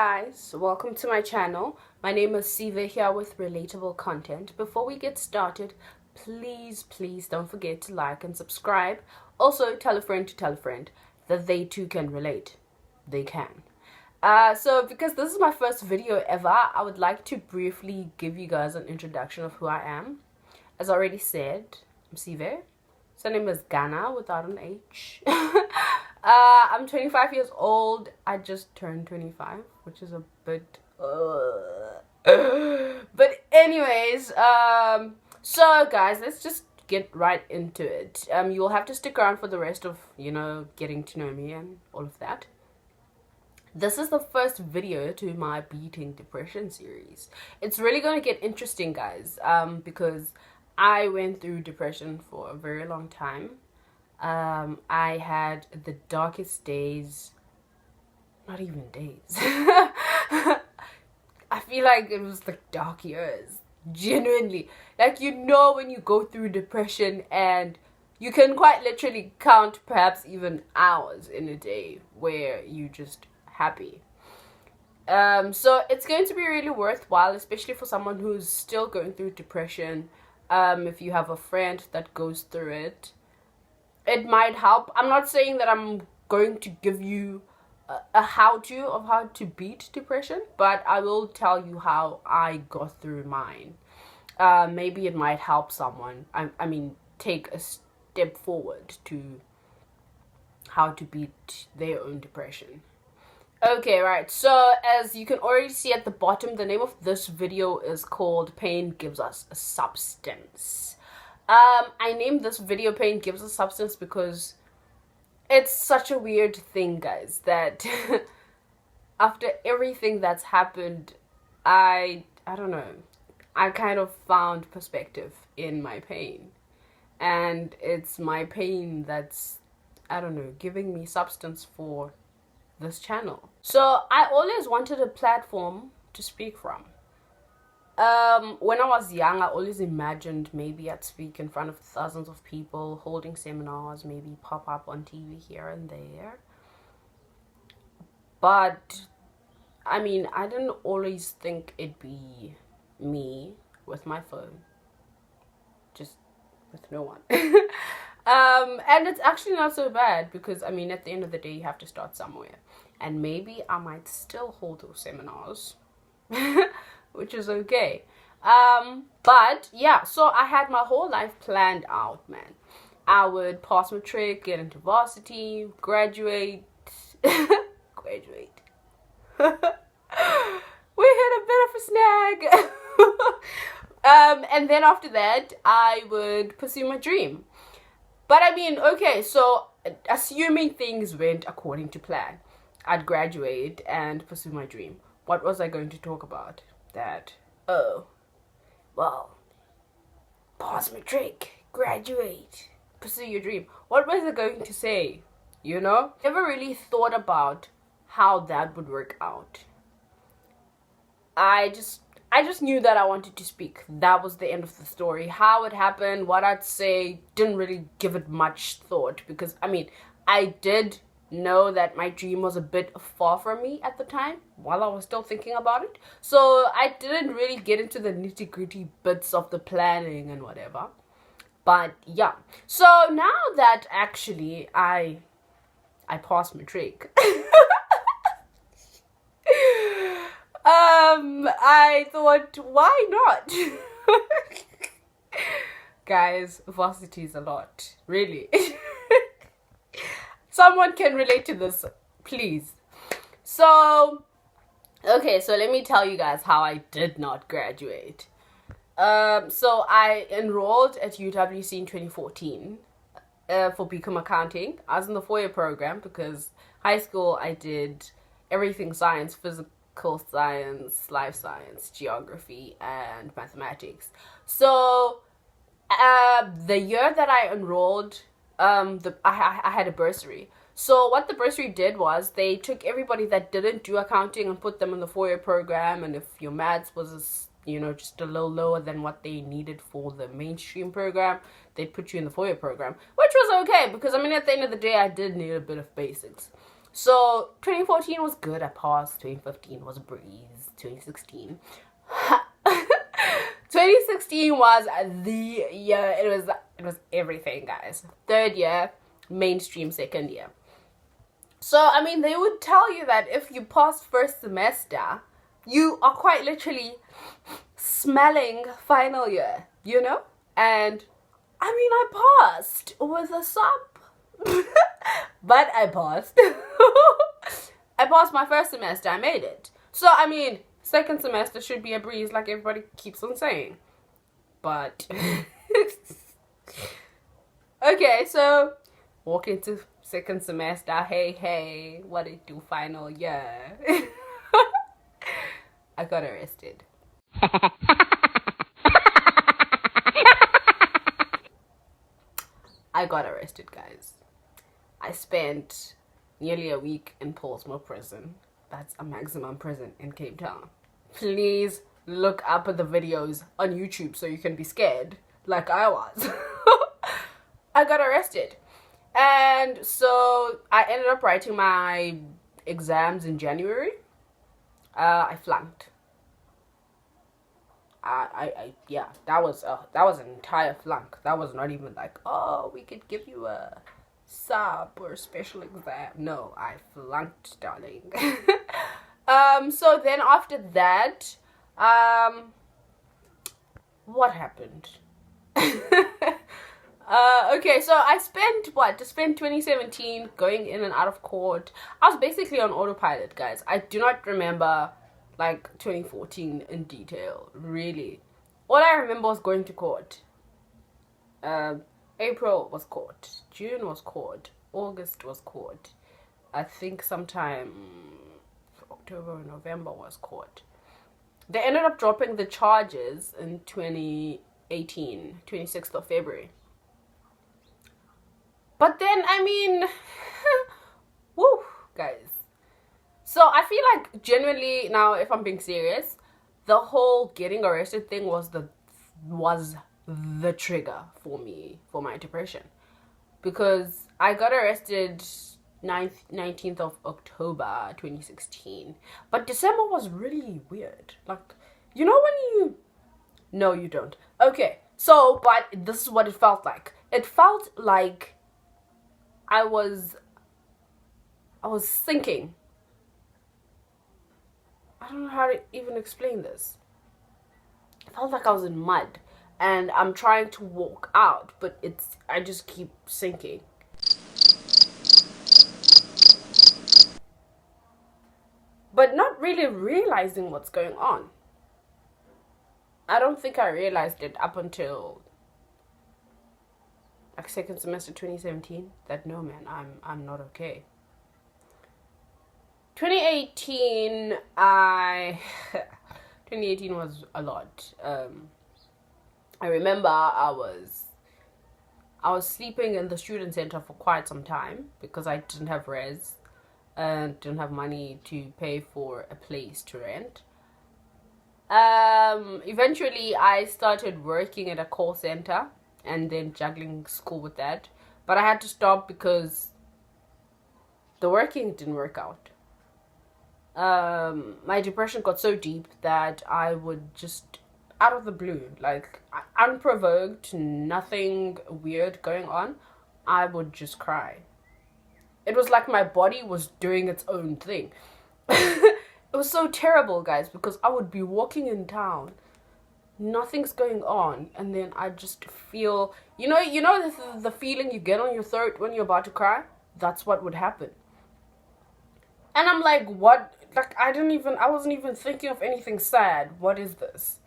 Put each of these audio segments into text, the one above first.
guys, welcome to my channel. My name is Sive here with Relatable content. Before we get started, please don't forget to like and subscribe. Also, tell a friend to tell a friend that they too can relate. They can. So because this is my first video ever, I would like to briefly give you guys an introduction of who I am. As I already said, I'm Sive. Surname is Ghana without an H. I'm 25 years old. I just turned 25, which is a bit but anyways, so guys, let's just get right into it. You'll have to stick around for the rest of, getting to know me and all of that. This is the first video to my beating depression series. It's really going to get interesting, guys, because I went through depression for a very long time. I had the darkest days, not even days. I feel like it was like dark years, genuinely. Like, when you go through depression and you can quite literally count perhaps even hours in a day where you just happy. So it's going to be really worthwhile, especially for someone who's still going through depression. If you have a friend that goes through it, it might help. I'm not saying that I'm going to give you a how-to of how to beat depression, but I will tell you how I got through mine. Maybe it might help someone. I mean, take a step forward to how to beat their own depression. Okay, right, so as you can already see at the bottom, the name of this video is called Pain Gives Us a Substance. I named this video Pain Gives Us Substance because it's such a weird thing, guys, that after everything that's happened, I don't know, I kind of found perspective in my pain. And it's my pain that's, I don't know, giving me substance for this channel. So I always wanted a platform to speak from. When I was young, I always imagined maybe I'd speak in front of thousands of people, holding seminars, maybe pop up on TV here and there. But, I mean, I didn't always think it'd be me with my phone. Just with no one. And it's actually not so bad because, I mean, at the end of the day, you have to start somewhere. And maybe I might still hold those seminars, which is okay. But yeah, so I had my whole life planned out, man. I would pass matric, get into varsity, graduate. Graduate. We hit a bit of a snag. And then after that, I would pursue my dream. But I mean, okay, so assuming things went according to plan, I'd graduate and pursue my dream. What was I going to talk about? That, oh, well, pass matric, graduate, pursue your dream. What was I going to say? Never really thought about how that would work out. I just knew that I wanted to speak. That was the end of the story. How it happened, what I'd say, didn't really give it much thought because, I mean, I did know that my dream was a bit far from me at the time while I was still thinking about it. So I didn't really get into the nitty-gritty bits of the planning and whatever. But yeah. So now that actually I passed matric. I thought, why not? Guys, varsity is a lot, really. Someone can relate to this, please. So, okay, so let me tell you guys how I did not graduate. So I enrolled at UWC in 2014 for BCom accounting. I was in the 4-year program because high school I did everything science, physical science, life science, geography, and mathematics. So the year that I enrolled, I had a bursary. So what the bursary did was they took everybody that didn't do accounting and put them in the 4-year program, and if your maths was just a little lower than what they needed for the mainstream program, they'd put you in the 4-year program, which was okay because, I mean, at the end of the day, I did need a bit of basics. So 2014 was good, I passed. 2015 was a breeze. 2016 2016 was the year. It was everything, guys. Third year, mainstream. Second year. So I mean, they would tell you that if you passed first semester, you are quite literally smelling final year, you know? And I mean, I passed with a sub. But I passed. I passed my first semester. I made it. So, I mean, second semester should be a breeze, like everybody keeps on saying. But okay, so walk into second semester. Hey, what did you do final year? I got arrested. I got arrested, guys. I spent nearly a week in Portsmouth prison. That's a maximum prison in Cape Town. Please look up at the videos on YouTube so you can be scared like I was. I got arrested. And so I ended up writing my exams in January. I flunked. Yeah, that was an entire flunk. That was not even like, oh, we could give you a sub or a special exam. No, I flunked, darling. So then after that, what happened? Okay, so I spent 2017 going in and out of court. I was basically on autopilot, guys. I do not remember like 2014 in detail, really. All I remember was going to court. April was court, June was court, August was court. I think sometime October or November was court. They ended up dropping the charges in 2018, 26th of February. But then, I mean, woo, guys. So I feel like genuinely now, if I'm being serious, the whole getting arrested thing was the trigger for me for my depression, because I got arrested 19th of October 2016, but December was really weird. Like, you know when you... No, you don't. Okay, so, but this is what it felt like. It felt like I was sinking. I don't know how to even explain this. It felt like I was in mud and I'm trying to walk out, but I just keep sinking. But not really realizing what's going on. I don't think I realized it up until like second semester 2017 that no man, I'm not okay. 2018 2018 was a lot. I remember I was sleeping in the student center for quite some time because I didn't have res and didn't have money to pay for a place to rent. Eventually I started working at a call center and then juggling school with that, but I had to stop because the working didn't work out. My depression got so deep that I would just, out of the blue, like unprovoked, nothing weird going on, I would just cry. It was like my body was doing its own thing. It was so terrible, guys, because I would be walking in town, nothing's going on, and then I just feel, you know the feeling you get on your throat when you're about to cry? That's what would happen. And I'm like, what? Like, I wasn't even thinking of anything sad. What is this?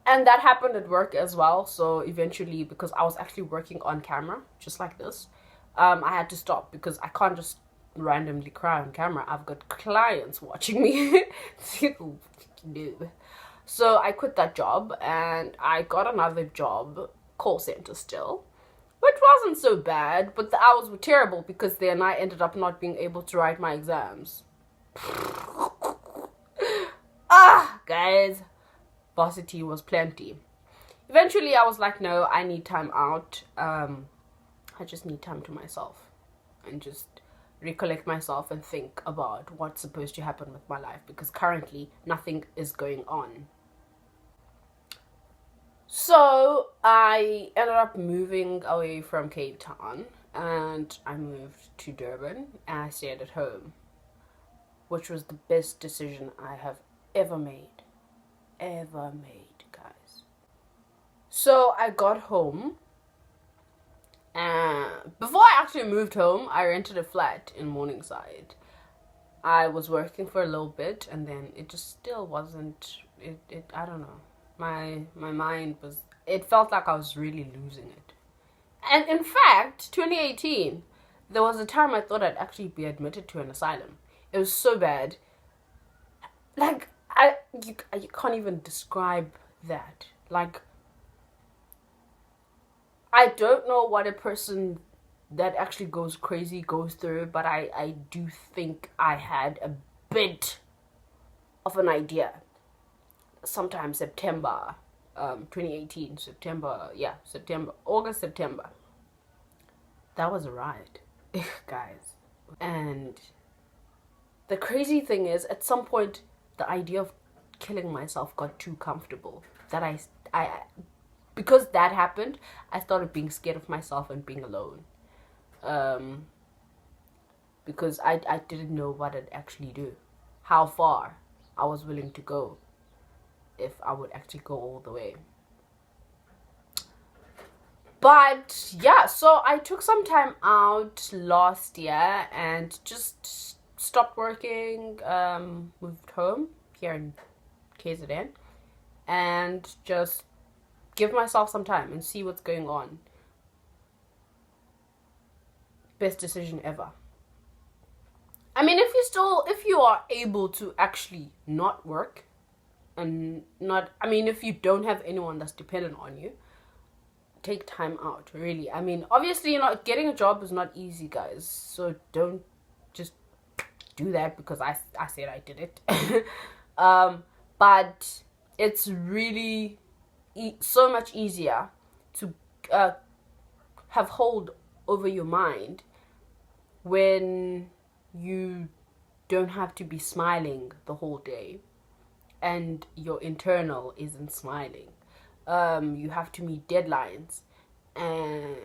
And that happened at work as well. So eventually, because I was actually working on camera, just like this, I had to stop because I can't just randomly cry on camera. I've got clients watching me. So I quit that job and I got another job, call center still, which wasn't so bad, but the hours were terrible because then I ended up not being able to write my exams. Guys, varsity was plenty. Eventually I was like, no, I need time out. I just need time to myself and just recollect myself and think about what's supposed to happen with my life, because currently nothing is going on. So I ended up moving away from Cape Town and I moved to Durban and I stayed at home, which was the best decision I have ever made. Ever made, guys. So I got home, and before I actually moved home, I rented a flat in Morningside. I was working for a little bit and then it just still wasn't, I don't know. My mind was, it felt like I was really losing it. And in fact, 2018, there was a time I thought I'd actually be admitted to an asylum. It was so bad. Like, you can't even describe that. Like, I don't know what a person that actually goes crazy goes through, but I do think I had a bit of an idea. Sometime September, 2018, August, September. That was a ride, guys. And the crazy thing is, at some point, the idea of killing myself got too comfortable. That I because that happened, I started being scared of myself and being alone. Because I didn't know what I'd actually do, how far I was willing to go, if I would actually go all the way. But yeah, so I took some time out last year and just stopped working, moved home here in KZN, and just give myself some time and see what's going on. Best decision ever. I mean, if you are able to actually not work and not, I mean, if you don't have anyone that's dependent on you, take time out, really. I mean, obviously, getting a job is not easy, guys. So don't just do that because I said I did it. But it's really so much easier to have hold over your mind when you don't have to be smiling the whole day and your internal isn't smiling. You have to meet deadlines and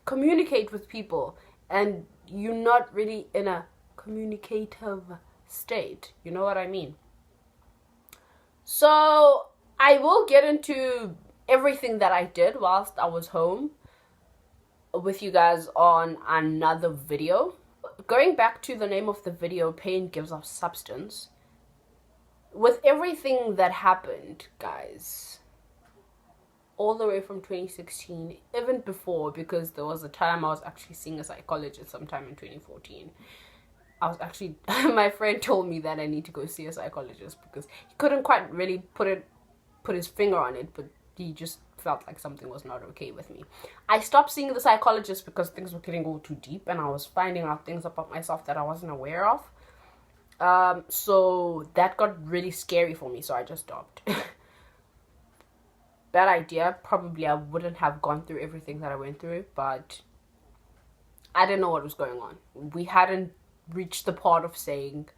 communicate with people, and you're not really in a communicative state. You know what I mean? So I will get into everything that I did whilst I was home with you guys on another video. Going back to the name of the video, Pain Gives Us Substance. With everything that happened, guys, all the way from 2016, even before, because there was a time I was actually seeing a psychologist sometime in 2014. I was actually, my friend told me that I need to go see a psychologist because he couldn't quite really put his finger on it, but he just felt like something was not okay with me. I stopped seeing the psychologist because things were getting all too deep and I was finding out things about myself that I wasn't aware of. So that got really scary for me, so I just stopped. Bad idea. Probably I wouldn't have gone through everything that I went through, but I didn't know what was going on. We hadn't reached the part of saying,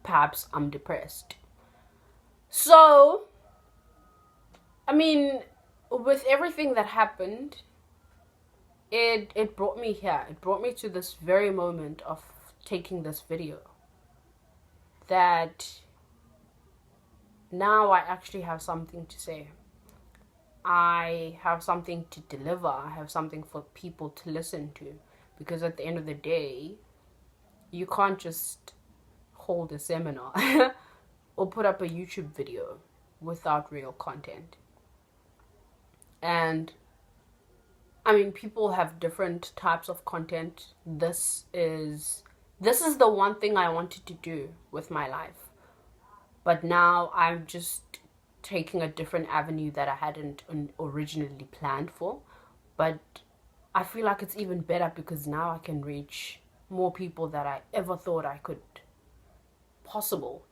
perhaps I'm depressed. So, I mean, with everything that happened, it brought me here. It brought me to this very moment of taking this video. That now I actually have something to say. I have something to deliver. I have something for people to listen to. Because at the end of the day, you can't just hold a seminar or put up a YouTube video without real content. And I mean, people have different types of content. This is the one thing I wanted to do with my life. But now I'm just taking a different avenue that I hadn't originally planned for. But I feel like it's even better because now I can reach more people that I ever thought I could possible,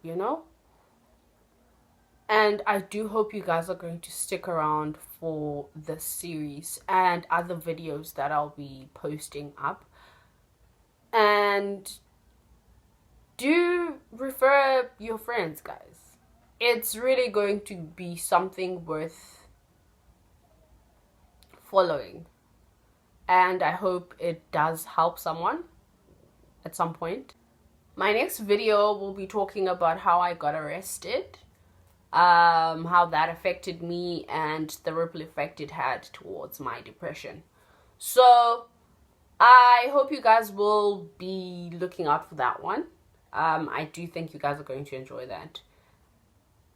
And I do hope you guys are going to stick around for this series and other videos that I'll be posting up. And do refer your friends, guys. It's really going to be something worth following. And I hope it does help someone at some point. My next video will be talking about how I got arrested, how that affected me, and the ripple effect it had towards my depression. So I hope you guys will be looking out for that one. I do think you guys are going to enjoy that.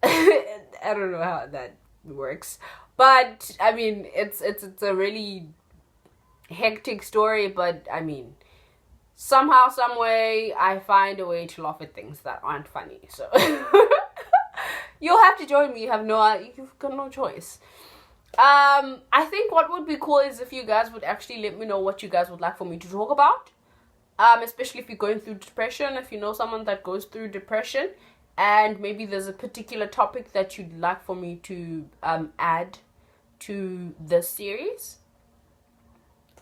I don't know how that works, but I mean, it's a really hectic story, but I mean, somehow, some way, I find a way to laugh at things that aren't funny. So you'll have to join me. You've got no choice. I think what would be cool is if you guys would actually let me know what you guys would like for me to talk about. Especially if you're going through depression, if you know someone that goes through depression, and maybe there's a particular topic that you'd like for me to add to this series.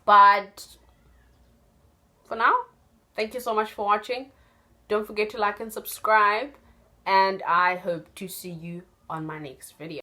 But for now, thank you so much for watching. Don't forget to like and subscribe, and I hope to see you on my next video.